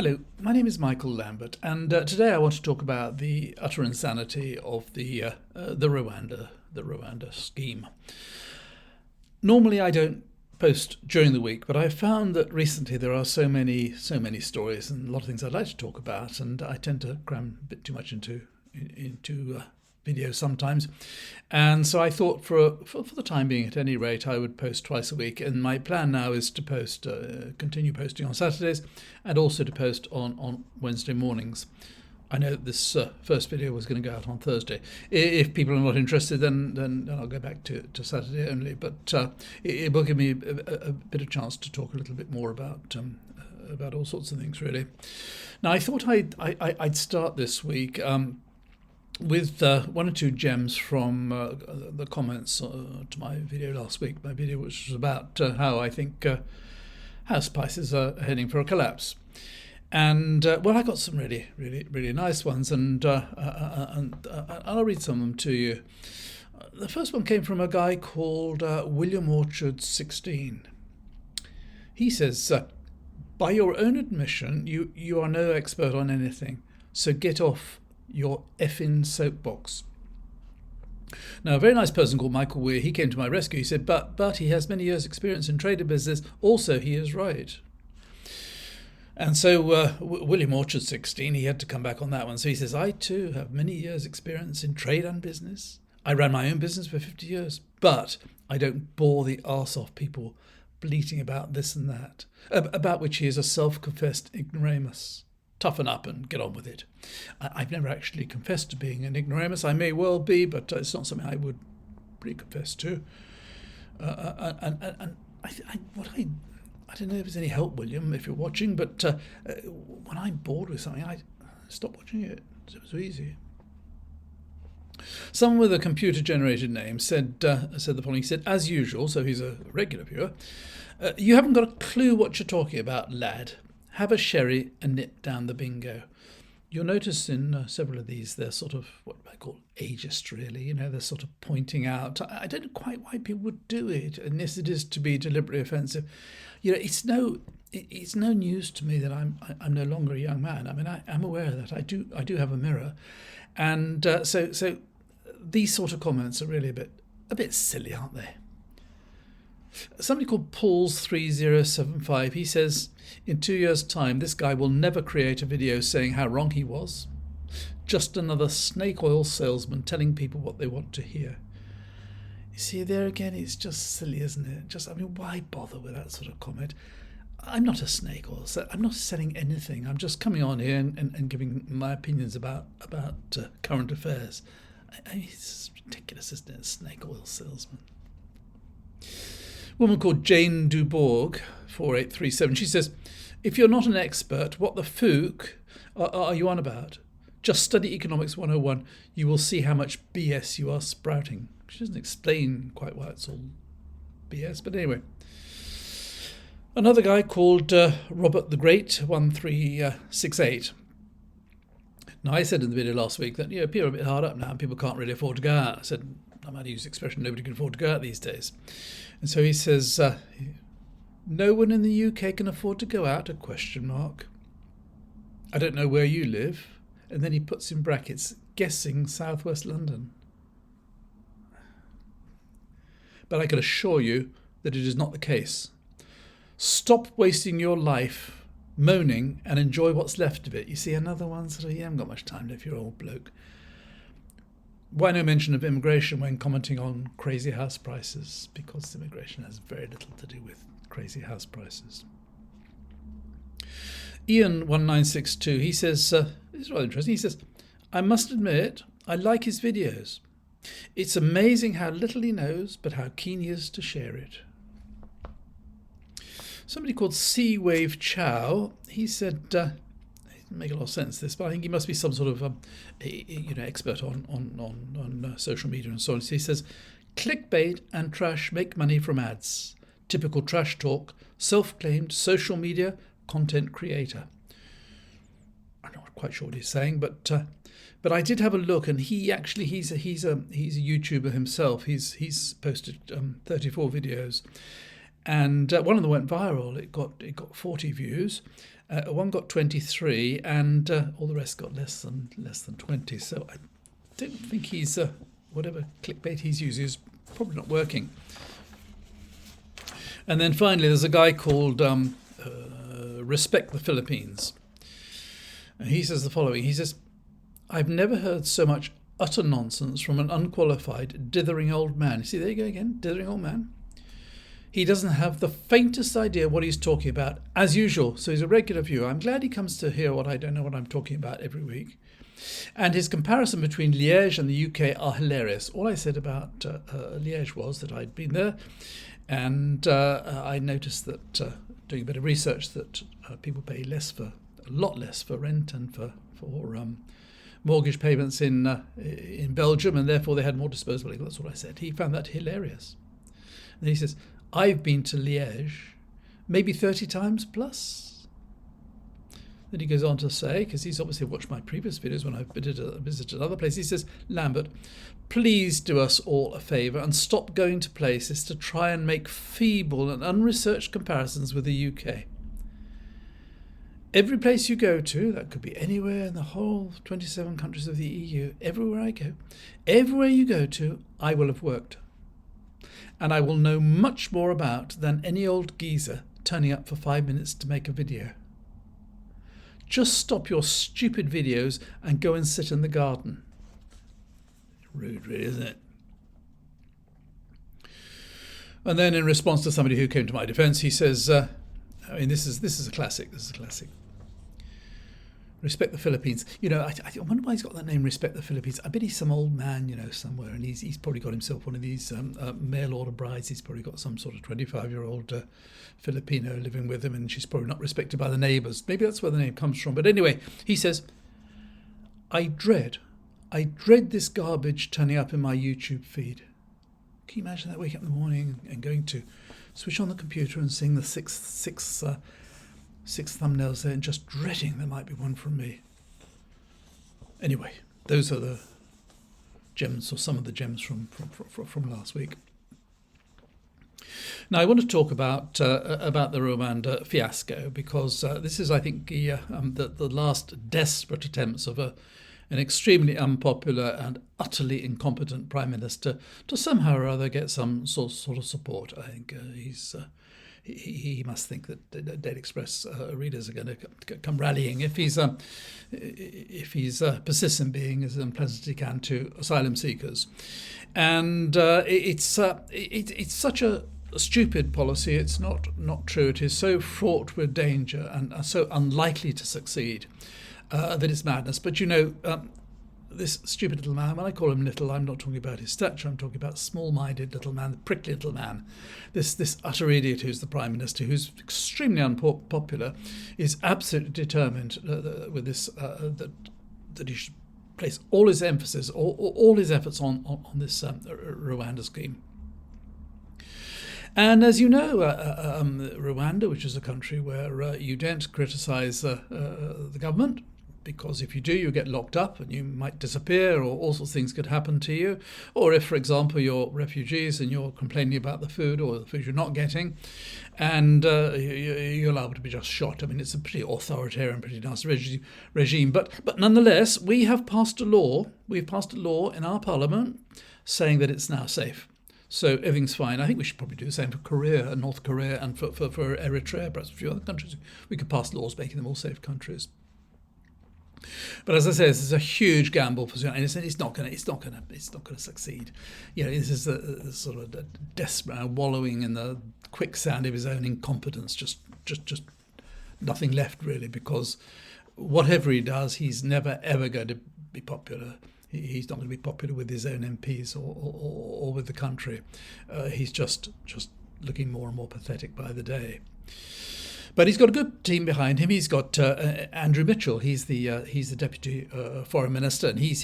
Hello, my name is Michael Lambert, and today I want to talk about the utter insanity of the Rwanda scheme. Normally, I don't post during the week, but I've found that recently there are so many stories and a lot of things I'd like to talk about, and I tend to cram a bit too much into videos sometimes. And so I thought for the time being, at any rate, I would post twice a week. And my plan now is to continue posting on Saturdays and also to post on Wednesday mornings. I know that this first video was going to go out on Thursday. If people are not interested, then I'll go back to Saturday only. But it will give me a bit of chance to talk a little bit more about all sorts of things, really. Now, I thought I'd start this week with one or two gems from the comments to my video last week. My video, which was about how I think house prices are heading for a collapse. And I got some really nice ones, and I'll read some of them to you. The first one came from a guy called William Orchard 16. He says, by your own admission, you are no expert on anything, so get off your effing soapbox. Now, a very nice person called Michael Weir, he came to my rescue. He said, but he has many years' experience in trade and business. Also, he is right. And so William Orchard 16, he had to come back on that one. So he says, I too have many years' experience in trade and business. I ran my own business for 50 years, but I don't bore the arse off people bleating about this and that, about which he is a self-confessed ignoramus. Toughen up and get on with it. I've never actually confessed to being an ignoramus. I may well be, but it's not something I would really confess to. I don't know if it's any help, William, if you're watching, but when I'm bored with something, I stop watching it. It's so easy. Someone with a computer-generated name said the following. He said, as usual, so he's a regular viewer, you haven't got a clue what you're talking about, lad. Have a sherry and nip down the bingo. You'll notice in several of these, they're sort of what I call ageist, really. You know, they're sort of pointing out. I don't know quite why people would do it, unless it is to be deliberately offensive. You know, it's no news to me that I'm no longer a young man. I mean, I'm aware of that. I do have a mirror, and so these sort of comments are really a bit silly, aren't they? Somebody called Paul's 3075, he says, in 2 years' time, this guy will never create a video saying how wrong he was. Just another snake oil salesman telling people what they want to hear. You see, there again, it's just silly, isn't it? Why bother with that sort of comment? I'm not a snake oil salesman. I'm not selling anything. I'm just coming on here and giving my opinions about current affairs. It's ridiculous, isn't it? Snake oil salesman. A woman called Jane Dubourg, 4837, she says, if you're not an expert, what the fook are you on about? Just study Economics 101. You will see how much BS you are sprouting. She doesn't explain quite why it's all BS, but anyway. Another guy called Robert the Great, 1368. Now, I said in the video last week that people are a bit hard up now and people can't really afford to go out. I said, I might use the expression, nobody can afford to go out these days. And so he says, no one in the UK can afford to go out, ? I don't know where you live. And then he puts in brackets, guessing southwest London. But I can assure you that it is not the case. Stop wasting your life moaning and enjoy what's left of it. You see, another one sort of, you haven't got much time left, you're an old bloke. Why no mention of immigration when commenting on crazy house prices? Because immigration has very little to do with crazy house prices. Ian1962, he says, this is rather interesting, he says, I must admit, I like his videos. It's amazing how little he knows, but how keen he is to share it. Somebody called Sea Wave Chow, he said, it doesn't make a lot of sense, this, but I think he must be some sort of expert on social media and so on. So he says, clickbait and trash make money from ads. Typical trash talk, self-claimed social media content creator. I'm not quite sure what he's saying, but I did have a look, and he's a YouTuber himself. He's posted 34 videos, and one of them went viral. It got 40 views, One got 23, and all the rest got less than 20. So I don't think he's whatever clickbait he's using is probably not working. And then finally, there's a guy called Respect the Philippines. And he says the following. He says, "I've never heard so much utter nonsense from an unqualified, dithering old man." See, there you go again, dithering old man. He doesn't have the faintest idea what he's talking about, as usual. So he's a regular viewer. I'm glad he comes to hear what I don't know what I'm talking about every week. And his comparison between Liège and the UK are hilarious. All I said about Liège was that I'd been there, and I noticed that doing a bit of research that people pay a lot less for rent and for mortgage payments in Belgium, and therefore they had more disposable income. That's what I said. He found that hilarious. And he says, "I've been to Liège maybe 30 times plus." Then he goes on to say, because he's obviously watched my previous videos when I've visited other places, he says, "Lambert, please do us all a favour and stop going to places to try and make feeble and unresearched comparisons with the UK. Every place you go to, that could be anywhere in the whole 27 countries of the EU, everywhere you go to, I will have worked. And I will know much more about than any old geezer turning up for 5 minutes to make a video. Just stop your stupid videos and go and sit in the garden." Rude, really, isn't it? And then in response to somebody who came to my defence, he says, this is a classic. This is a classic. Respect the Philippines. I wonder why he's got that name, Respect the Philippines. I bet he's some old man, somewhere, and he's probably got himself one of these mail order brides. He's probably got some sort of 25-year-old Filipino living with him, and she's probably not respected by the neighbours. Maybe that's where the name comes from. But anyway, he says, I dread this garbage turning up in my YouTube feed. Can you imagine that? Wake up in the morning and going to switch on the computer and seeing the six thumbnails there and just dreading there might be one from me. Anyway, those are the gems, or some of the gems from last week. Now I want to talk about the Rwanda fiasco, because this is, I think, the last desperate attempts of an extremely unpopular and utterly incompetent Prime Minister to somehow or other get some sort of support. I think he must think that Daily Express readers are going to come rallying if he's persistent being as unpleasant as he can to asylum seekers, and it's such a stupid policy. It's not true. It is so fraught with danger and so unlikely to succeed that it's madness. But this stupid little man, when I call him little, I'm not talking about his stature, I'm talking about a small-minded little man, the prickly little man. This utter idiot who's the Prime Minister, who's extremely unpopular, is absolutely determined with this that he should place all his emphasis, all his efforts on this Rwanda scheme. And as you know, Rwanda, which is a country where you don't criticise the government, because if you do, you get locked up and you might disappear, or all sorts of things could happen to you. Or if, for example, you're refugees and you're complaining about the food or the food you're not getting, and you're liable to be just shot. I mean, it's a pretty authoritarian, pretty nasty regime. But nonetheless, we have passed a law. We've passed a law in our parliament saying that it's now safe. So everything's fine. I think we should probably do the same for Korea and North Korea, and for Eritrea, perhaps a few other countries. We could pass laws making them all safe countries. But as I say, this is a huge gamble for Sudan, and it's not going to succeed. This is the sort of desperate wallowing in the quicksand of his own incompetence. Just nothing left really, because whatever he does, he's never ever going to be popular. He's not going to be popular with his own MPs or with the country. He's just looking more and more pathetic by the day. But he's got a good team behind him. He's got Andrew Mitchell. He's the deputy foreign minister, and he's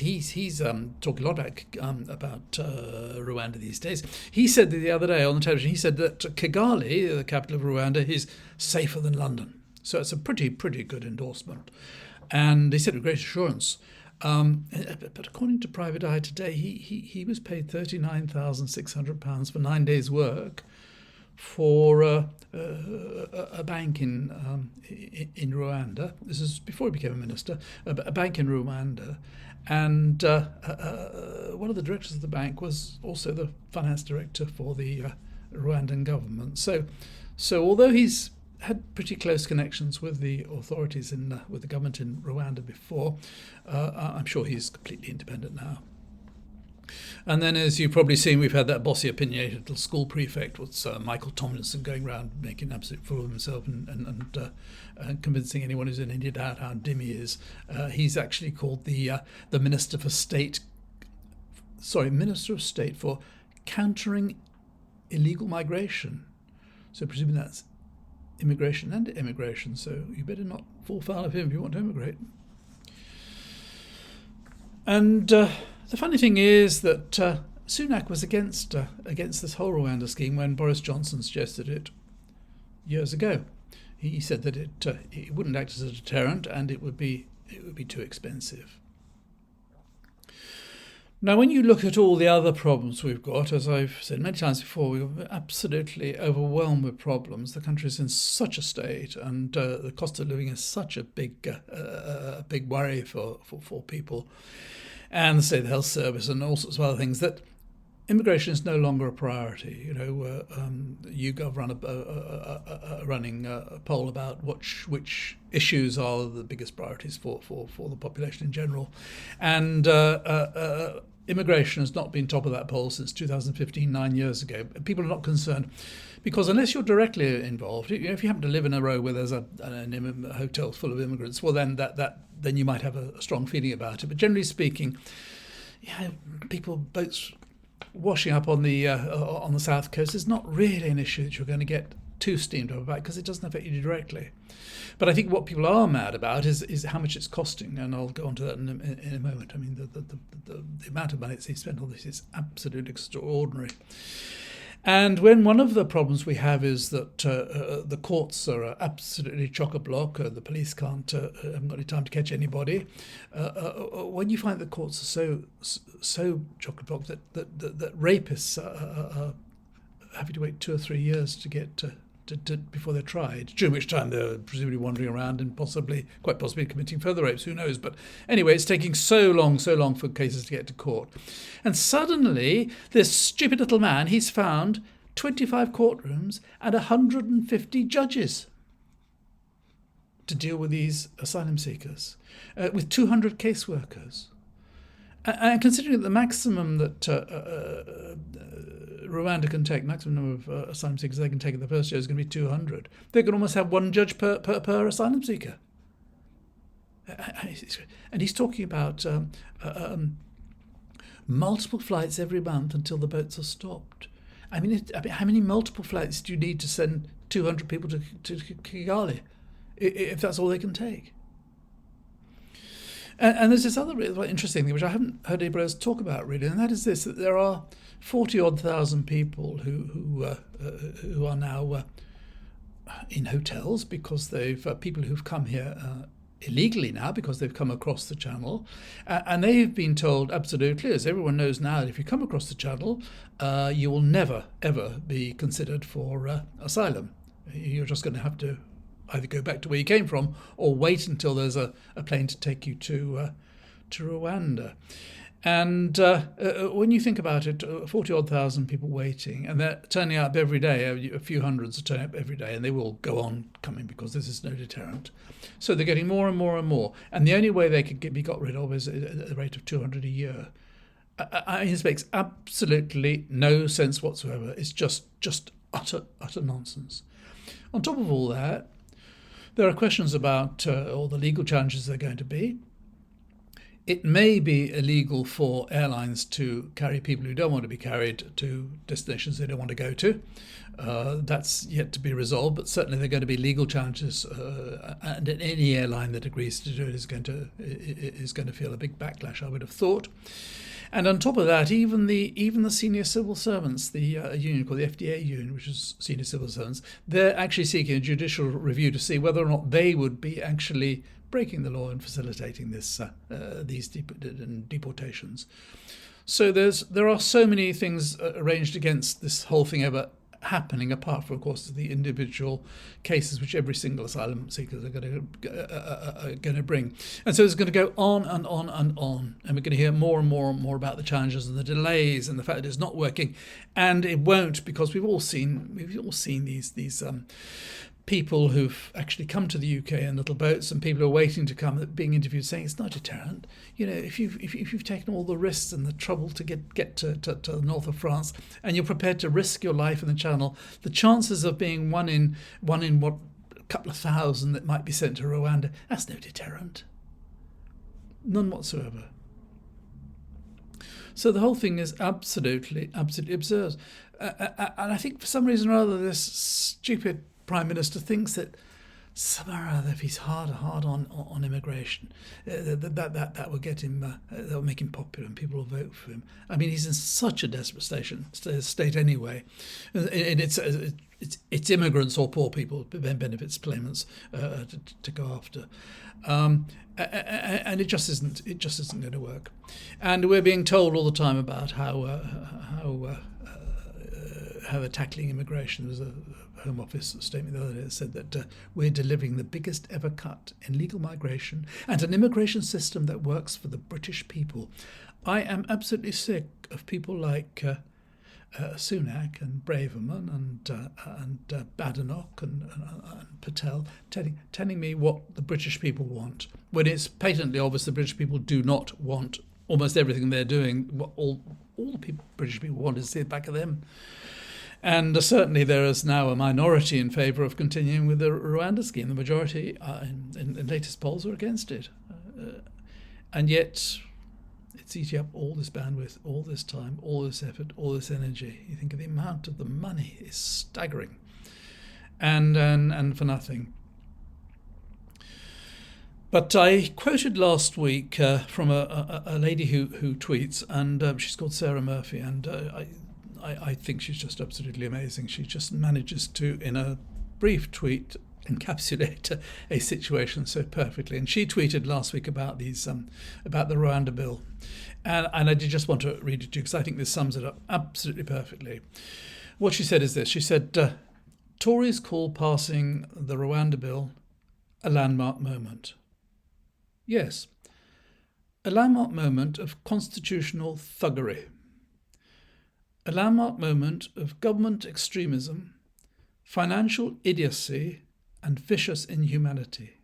talking a lot about Rwanda these days. He said the other day on the television, he said that Kigali, the capital of Rwanda, is safer than London. So it's a pretty good endorsement. And he said with great assurance. But according to Private Eye today, he was paid £39,600 for 9 days' work for a bank in Rwanda. This is before he became a minister. A bank in Rwanda, and one of the directors of the bank was also the finance director for the Rwandan government. So although he's had pretty close connections with the authorities with the government in Rwanda before, I'm sure he's completely independent now. And then, as you've probably seen, we've had that bossy, opinionated little school prefect, what's Michael Tomlinson, going around making an absolute fool of himself and convincing anyone who's in India doubt how dim he is. He's actually called the Minister of State for Countering Illegal Migration. So presumably that's immigration and immigration. So you better not fall foul of him if you want to immigrate. And the funny thing is that Sunak was against this whole Rwanda scheme when Boris Johnson suggested it years ago. He said that it wouldn't act as a deterrent and it would be too expensive. Now, when you look at all the other problems we've got, as I've said many times before, we're absolutely overwhelmed with problems. The country's in such a state, and the cost of living is such a big worry for people, and the state of the health service and all sorts of other things, that immigration is no longer a priority. YouGov running a poll about which issues are the biggest priorities for the population in general, and immigration has not been top of that poll since 2015, 9 years ago. People are not concerned because unless you're directly involved, if you happen to live in a row where there's a hotel full of immigrants, well then then you might have a strong feeling about it. But generally speaking, boats washing up on the south coast is not really an issue that you're going to get too steamed up about because it doesn't affect you directly. But I think what people are mad about is how much it's costing, and I'll go on to that in a moment. I mean, the amount of money that's spent on this is absolutely extraordinary. And when one of the problems we have is that the courts are absolutely chock-a-block, the police haven't got any time to catch anybody. When you find the courts are so chock-a-block that rapists are having to wait 2 or 3 years to get before they're tried, during which time they're presumably wandering around and quite possibly committing further rapes, who knows. But anyway, it's taking so long for cases to get to court. And suddenly, this stupid little man, he's found 25 courtrooms and 150 judges to deal with these asylum seekers, with 200 caseworkers. And considering that the maximum that Rwanda can take, maximum number of asylum seekers they can take in the first year is going to be 200. They can almost have one judge per asylum seeker. And he's talking about multiple flights every month until the boats are stopped. I mean, how many multiple flights do you need to send 200 people to Kigali if that's all they can take? And there's this other really interesting thing which I haven't heard anybody else talk about really, and that is this: that there are 40-odd thousand people who are now in hotels because people who've come here illegally now because they've come across the channel, and they've been told absolutely, as everyone knows now, that if you come across the channel, you will never ever be considered for asylum. You're just going to have to either go back to where you came from or wait until there's a plane to take you to Rwanda. And when you think about it, 40-odd thousand people waiting, and they're turning up every day, a few hundreds are turning up every day, and they will go on coming because this is no deterrent. So they're getting more and more and more. And the only way they could be got rid of is at the rate of 200 a year. I mean, this makes absolutely no sense whatsoever. It's just utter nonsense. On top of all that, there are questions about all the legal challenges there are going to be. It may be illegal for airlines to carry people who don't want to be carried to destinations they don't want to go to. That's yet to be resolved, but certainly there are going to be legal challenges, and any airline that agrees to do it is going to feel a big backlash, I would have thought. And on top of that, even the senior civil servants, the union called the FDA union, which is senior civil servants, they're actually seeking a judicial review to see whether or not they would be actually breaking the law and facilitating these deportations. So there are so many things arranged against this whole thing ever happening, apart from, of course, the individual cases which every single asylum seeker are going to bring. And so it's going to go on and on and on. And we're going to hear more and more and more about the challenges and the delays and the fact that it's not working. And it won't, because we've all seen these people who've actually come to the UK in little boats, and people who are waiting to come, being interviewed, saying it's not a deterrent. You know, if you've taken all the risks and the trouble to get to the north of France, and you're prepared to risk your life in the Channel, the chances of being one in what, a couple of thousand that might be sent to Rwanda, that's no deterrent. None whatsoever. So the whole thing is absolutely absurd. And I think for some reason or other, this stupid Prime Minister thinks that somehow or other, if he's hard on immigration, that will get him, that will make him popular and people will vote for him. I mean, he's in such a desperate state anyway. And it's immigrants or poor people, benefits claimants, to go after. And it just isn't going to work. And we're being told all the time about how they're tackling immigration. There's a Home Office statement the other day that said that we're delivering the biggest ever cut in legal migration and an immigration system that works for the British people. I am absolutely sick of people like Sunak and Braverman and Badenoch and Patel telling me what the British people want, when it's patently obvious the British people do not want almost everything they're doing. What all the British people want is to see the back of them. And certainly there is now a minority in favour of continuing with the Rwanda scheme. The majority in latest polls are against it. And yet it's eating up all this bandwidth, all this time, all this effort, all this energy. You think of the amount of the money is staggering. And for nothing. But I quoted last week from a lady who tweets, and she's called Sarah Murphy, and I think she's just absolutely amazing. She just manages to, in a brief tweet, encapsulate a situation so perfectly. And she tweeted last week about about the Rwanda bill, and I did just want to read it to you because I think this sums it up absolutely perfectly. What she said is this: she said, "Tories call passing the Rwanda bill a landmark moment. Yes, a landmark moment of constitutional thuggery. A landmark moment of government extremism, financial idiocy, and vicious inhumanity.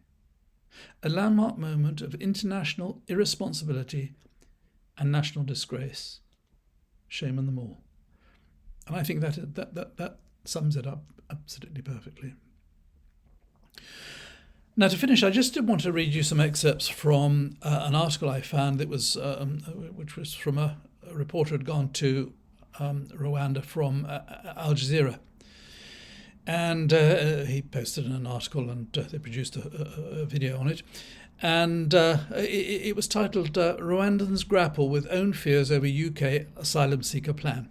A landmark moment of international irresponsibility and national disgrace. Shame on them all." And I think that sums it up absolutely perfectly. Now, to finish, I just did want to read you some excerpts from an article I found that was, which was from a reporter who had gone to Rwanda from Al Jazeera. And he posted an article, and they produced a video on it. And it was titled, "Rwandans Grapple with Own Fears Over UK Asylum Seeker Plan."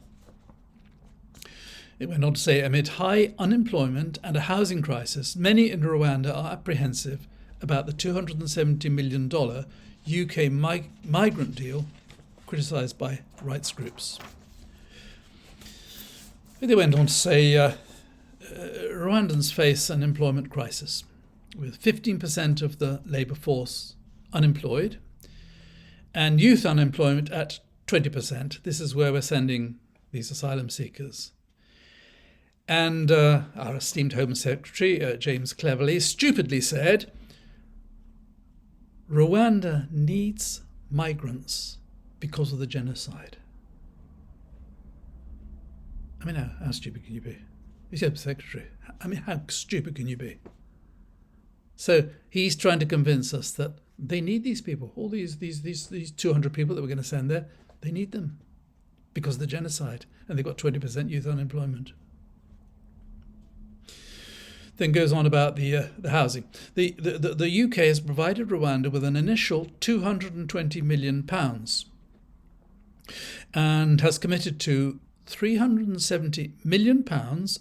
It went on to say, amid high unemployment and a housing crisis, many in Rwanda are apprehensive about the $270 million UK migrant deal criticised by rights groups. They went on to say, Rwandans face an employment crisis, with 15% of the labour force unemployed and youth unemployment at 20%. This is where we're sending these asylum seekers. And our esteemed Home Secretary, James Cleverly, stupidly said, "Rwanda needs migrants because of the genocide." I mean, how stupid can you be? He's Home Secretary. I mean, how stupid can you be? So he's trying to convince us that they need these people, all these 200 people that we're going to send there. They need them because of the genocide, and they've got 20% youth unemployment. Then goes on about the housing. The UK has provided Rwanda with an initial £220 million and has committed to £370 million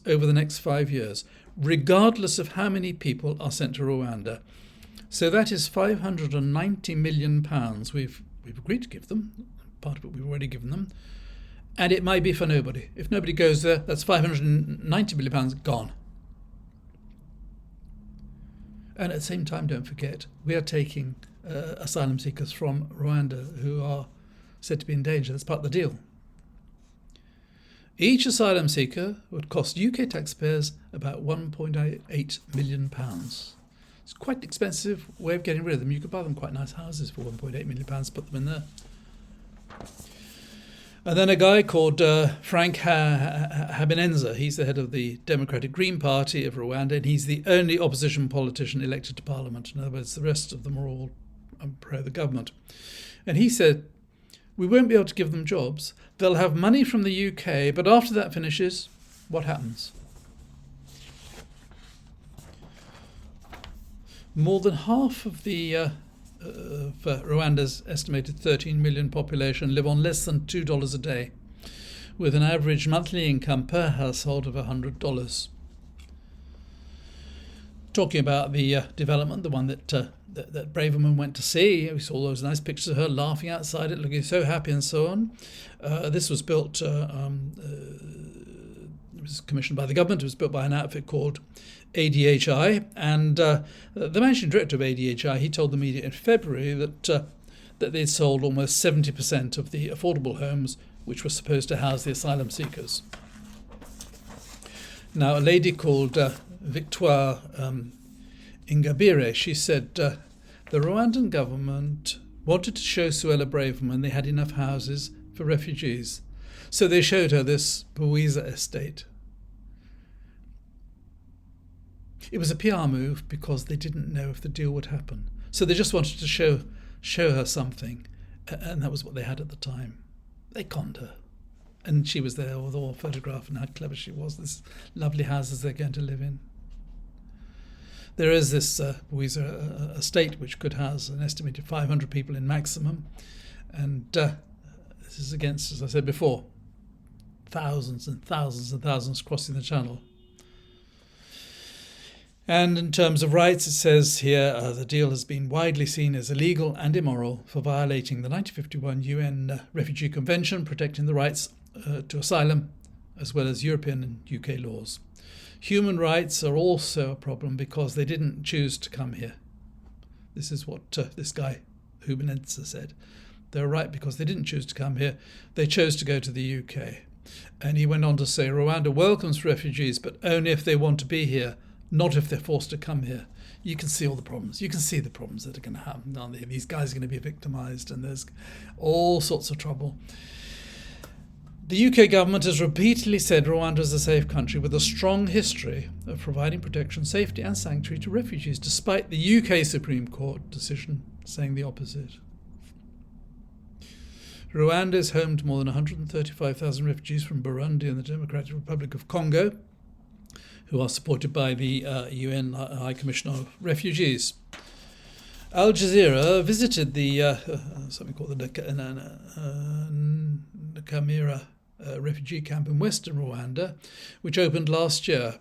over the next 5 years, regardless of how many people are sent to Rwanda. So that is £590 million we've agreed to give them. Part of it we've already given them. and it might be for nobody. If nobody goes there, that's £590 million gone. And at the same time, don't forget, we are taking asylum seekers from Rwanda who are said to be in danger. That's part of the deal. Each asylum seeker would cost UK taxpayers about £1.8 million. It's quite an expensive way of getting rid of them. You could buy them quite nice houses for £1.8 million, put them in there. And then a guy called Frank Habineza. He's the head of the Democratic Green Party of Rwanda, and he's the only opposition politician elected to Parliament. In other words, the rest of them are all pro the government. And he said, we won't be able to give them jobs. They'll have money from the UK, but after that finishes, what happens? More than half of the Rwanda's estimated 13 million population live on less than $2 a day, with an average monthly income per household of $100. Talking about the development, the one that Braverman went to see, we saw those nice pictures of her laughing outside it, looking so happy and so on. This was built, it was commissioned by the government. It was built by an outfit called ADHI, and the managing director of ADHI, he told the media in February that they'd sold almost 70% of the affordable homes which were supposed to house the asylum seekers. Now, a lady called Victoire Ingabire, she said the Rwandan government wanted to show Suella Braverman they had enough houses for refugees, so they showed her this Buiza estate. It was a PR move because they didn't know if the deal would happen. So they just wanted to show her something, and that was what they had at the time. They conned her. And she was there with all photograph and how clever she was, this lovely houses they're going to live in. There is this Buiza estate which could house an estimated 500 people in maximum, and this is against, as I said before, thousands and thousands and thousands crossing the channel. And in terms of rights, it says here the deal has been widely seen as illegal and immoral for violating the 1951 UN Refugee Convention protecting the rights to asylum, as well as European and UK laws. Human rights are also a problem because they didn't choose to come here. This is what this guy, Hubenenza, said. They're right because they didn't choose to come here. They chose to go to the UK. And he went on to say, Rwanda welcomes refugees, but only if they want to be here, not if they're forced to come here. You can see all the problems. You can see the problems that are going to happen, aren't they? These guys are going to be victimised, and there's all sorts of trouble. The UK government has repeatedly said Rwanda is a safe country with a strong history of providing protection, safety and sanctuary to refugees, despite the UK Supreme Court decision saying the opposite. Rwanda is home to more than 135,000 refugees from Burundi and the Democratic Republic of Congo, who are supported by the UN High Commissioner of Refugees. Al Jazeera visited the something called the Nakamira refugee camp in western Rwanda, which opened last year,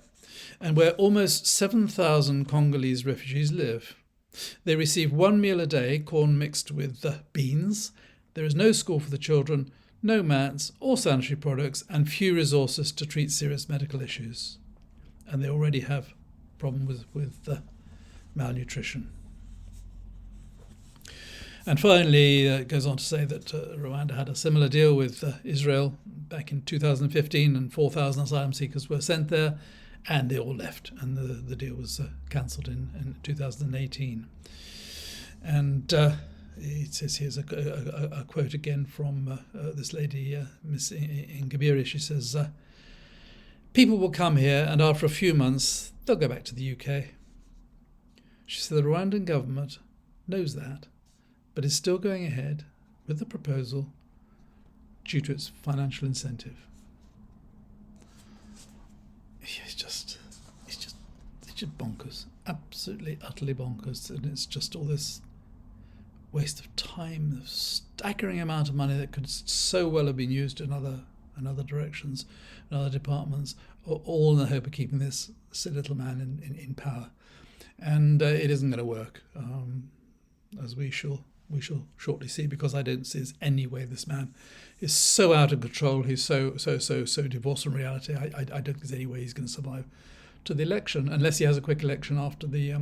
and where almost 7,000 Congolese refugees live. They receive one meal a day, corn mixed with beans. There is no school for the children, no mats or sanitary products, and few resources to treat serious medical issues. And they already have a problem with malnutrition. And finally, it goes on to say that Rwanda had a similar deal with Israel back in 2015, and 4,000 asylum seekers were sent there, and they all left, and the deal was cancelled in 2018. And it says here's a quote again from this lady, Miss Ingabire. She says, people will come here, and after a few months, they'll go back to the UK. She said the Rwandan government knows that, but is still going ahead with the proposal due to its financial incentive. It's just bonkers, absolutely, utterly bonkers, and it's just all this waste of time, a staggering amount of money that could so well have been used in other directions, in other departments, all in the hope of keeping this silly little man in power. And it isn't going to work, as we shall we shall shortly see, because I don't see any way this man is so out of control. He's so divorced from reality. I don't think there's any way he's going to survive to the election, unless he has a quick election after the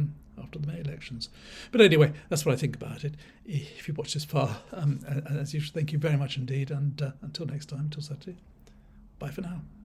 May elections. But anyway, that's what I think about it. If you watched this far, as usual, thank you very much indeed. And until next time, till Saturday, bye for now.